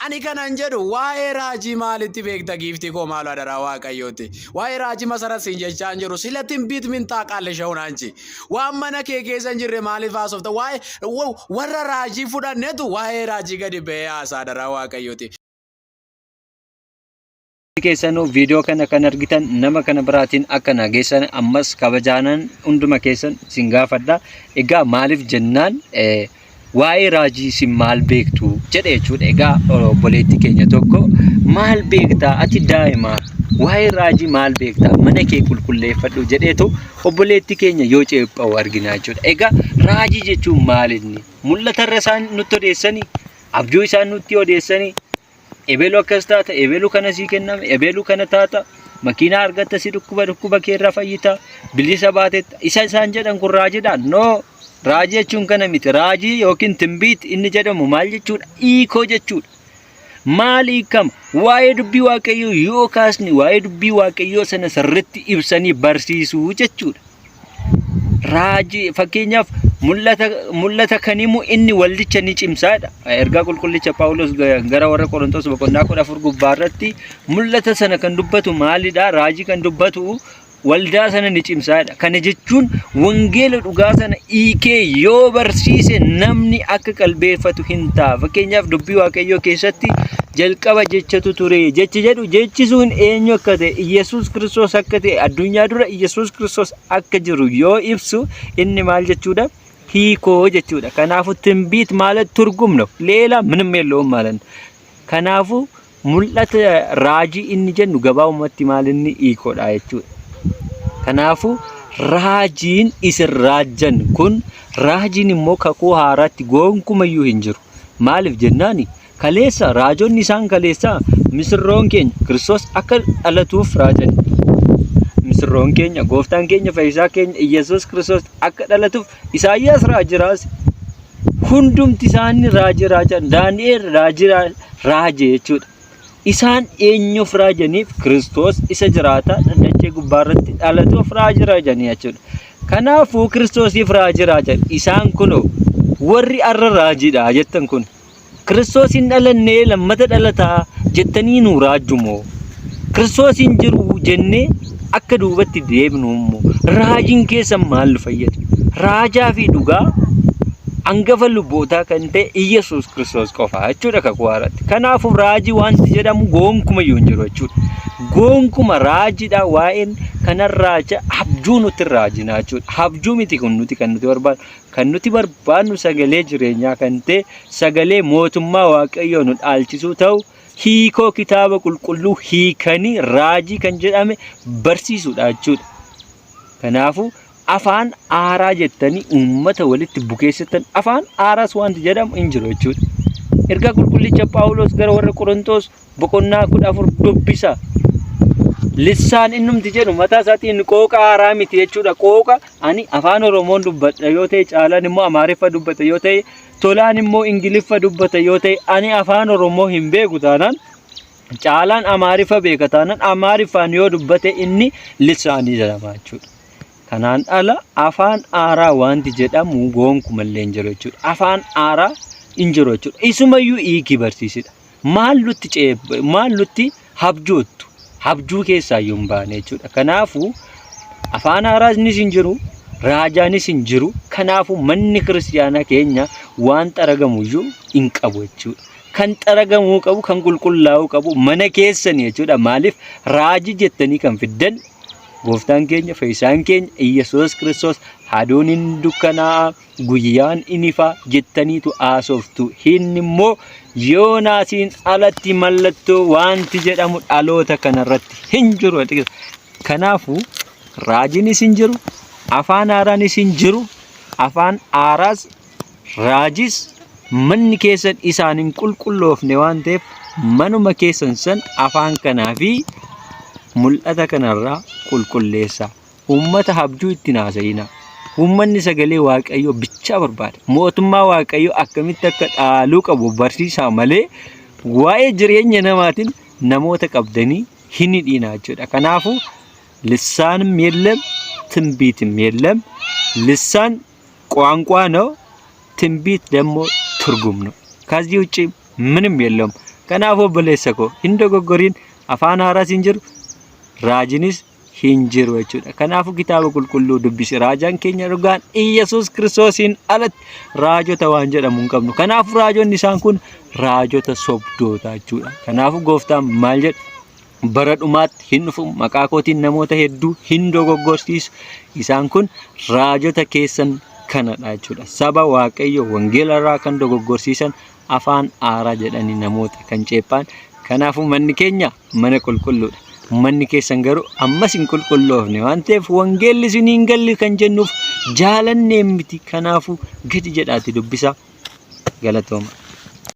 Ani kanan jedhu waa'ee raajii maalitti beekta giiftii koo maal adara waaqayyooti. Waa'ee raajii masara siin jechaan jiru silatiin biit min taaqaalle shawunaanchi. Waan mana kee keessa hin jirre maaliif haasofta waa'ee warra raajii fudhannetu waa'ee raajii gadi ba'ee haasaa adara waaqayyooti. Keessanuu viidiyoo kana kan argitan nama kana biraatiin akka nageessan ammas kabajaanan hunduma keessan sin gaafadha. Egaa maaliif jennaan waa'ee raajii sin maal beektu jedhe jechuudha. Egaa obboleetti keenya tokko maal beektaa ati daa'ima waa'ee raajii maal beektaa mana kee qulqulleeffadhu jedheetu obboleetti keenya yoo ceephaa'u argina jechuudha. Egaa raajii jechuun maal inni mul'atarra isaan nutti odeessanii abjuu isaan nutti odeessanii ebelu akkas taata ebelu kana sii kenname ebelu kana taata makiinaa argatta si dhukkuba keerra fayyita bilisa baatetta isa isaan jedhan kun raajiidhaan no raajii jechuun kana miti. Raajii yookiin timbiit inni jedhamu maal jechuudha? Hiikoo jechuudha. Maal hiikama? Waa'ee dubbii waaqayyoo yoo kaasni waa'ee dubbii waaqayyoo sana sirriitti ibsanii barsiisuu jechuudha. Raajii fakkeenyaaf mul'ata kan himu inni waldicha ni cimsaadha. Ergaa qulqullicha Phaawulos gara warra Qorontos boqonnaa 14 gubbaarratti mul'ata sana kan dubbatu maalidha? Raajii kan dubbatu waldaa sana ni cimsaadha. Kana jechuun wangeela dhugaa sana hiikee yoo barsiise namni akka qalbeeffatu hin ta'a. Fakkeenyaaf dubbii waaqayyoo keessatti jalqaba jechatu ture. Jechi jedhu jechisuun eenyu akka ta'e Iyesuus Kiristoos akka ta'e addunyaa dura Iyesuus Kiristoos akka jiru yoo ibsu inni maal jechuudha? Hiikoo jechuudha. Kanaafuu timbiit ማለት ትርጉም ነው ሌላ ምንም የለውም ማለት ነው። Kanaafuu mul'ata raajii inni jennu gabaabumatti maal inni hiikoodha jechuudha. Kanaafuu raajiin isin raajjan kun raajiin immoo kakuu haaraatti gonkumayyuu hin jiru. Maaliif jennaani kaleessa raajonni isaan kaleessa misirroon keenya Kiristoos akka dhalatuuf raajani. Misirroon keenya gooftaan keenya fayyisaa keenya Iyesuus Kiristoos akka dhalatuuf Isaayyaas raajiraas hundumti isaanii raajan Daani'eel raajee jechuudha. Isaan eenyuuf raajaniif Kiristoos isa jiraata dachee gubbaarratti dhalatuuf raajanii jechuudha. Kanaafuu Kiristoosiif raajan isaan kunoo warri arra raajiidha jettan kun Kiristoosiin dhalannee lammata dhalataa jettanii nu raajjumoo Kiristoosiin jiru jennee akka duubatti deebinu immoo raajiin keessan maal fayyada? Raajaa fi dhugaa angafa lubbootaa kan ta'e Iyesuus Kiristoos qofa jechuudha kakuu haaraatti. Kanaafuu raajii wanti jedhamu gonkumayyuu hin jiru jechuudha. Gonkuma raajiidha waa'een kanarraacha abjuu nuti raajinaa jechuudha. Abjuu miti kun nuti kan nuti barbaadu. Kan nuti barbaadnu sagalee jireenyaa kan ta'e sagalee mootummaa waaqayyoo nu dhaalchisuu ta'u hiikoo kitaaba qulqulluu hiikanii raajii kan jedhame barsiisuudha jechuudha. Kanaafuu afaan aaraa jettanii uummata walitti bukeessatan afaan aaraas wanti jedhamu hin jiru jechuudha. Ergaa qulqullicha Phaawulos gara warra Qorontos boqonnaa 14 dubbisa. Lissaan innumti jedhu mataa isaatiin qooqa aaraa miti jechuudha. Qooqa ani afaan Oromoon dubbadha yoo ta'e caalaan immoo Amaariffa dubbata yoo ta'e tolaan immoo Ingiliffa dubbata yoo ta'e ani afaan Oromoo hin beeku taanaan caalaan Amaariffa beeka taanaan Amaariffaan yoo dubbate inni lissaanii jedhama jechuudha. Kanaan ala afaan aaraa wanti jedhamu gonkumallee hin jiru jechuudha. Afaan aaraa hin jiru jechuudha. Isumayyuu hiikii barsiisidha. Maal nutti habjoottu habjuu keessaa yoo hin baane jechuudha. Kanaafuu afaan aaraanis hin jiru raajaanis hin jiru. Kanaafuu manni kiristaanaa keenya waan xaragamuyyuu hin qabu jechuudha. Kan xaragamuu qabu kan qulqullaa'uu qabu mana keessanii jechuudha. Maaliif raajii jettanii kan fiddan gooftaan keenya fayyisaan keenya Iyesuus Kiristoos aduun hin dukkanaa'a guyyaan hin ifa jettaniitu haasoftu. Inni immoo Yoonaasiin alatti mallattoo wanti jedhamu dhaloota kanarratti hin jiru. Kanaafuu raajiinis hin jiru afaan aaraanis hin jiru. Afaan aaraas raajis manni keessan isaan hin qulqulloofne waan ta'eef manuma keessan san afaan kanaa fi mul'ata kanarraa qulqulleessa. Uummata habjuu itti naasayina. Uummanni sagalee waaqayyoo bichaa barbaada. Mootummaa waaqayyoo akkamitti akka dhaaluu qabu barsiisaa malee waa'ee jireenya namaatiin namoota qabdanii hin hidhiina jechuudha. Kanaafuu lissaaንም የለም ትንቢትም የለም። ልሳን ቋንቋ ነው፣ ትንቢት ደግሞ ትርጉም ነው። ከዚህ ውጪ ምንም የለም። Kanaafuu obboleessa koo hin dogoggoriin, afaan haaraas hin jiru, raajinis hin jiru jechuudha. Kanaafuu kitaaba qulqulluu dubbisi. Raajaan keenya dhugaan Iyyasuus Kiristoosiin alatti raajota waan jedhamu hin qabnu. Kanaafuu raajonni isaan kun raajota sobdoota jechuudha. Kanaafuu gooftaan maal jedha? Bara dhumaatti hin dhufu, maqaa kootiin namoota hedduu hin dogoggorsiisu. Isaan kun raajota keessan kanadha jechuudha. Saba Waaqayyo wangeela irraa kan dogoggorsiisan, afaan haaraa jedhanii namoota kan ceephaan. Kanaafuu manni keenya mana qulqulluudha. Manni keessan garuu ammas hin qulqulloofne waan ta'eef wangeelli isin hin galle kan jennuuf jaalannee miti. Kanaafuu gadi jedhaati dubbisaa. Galatooma.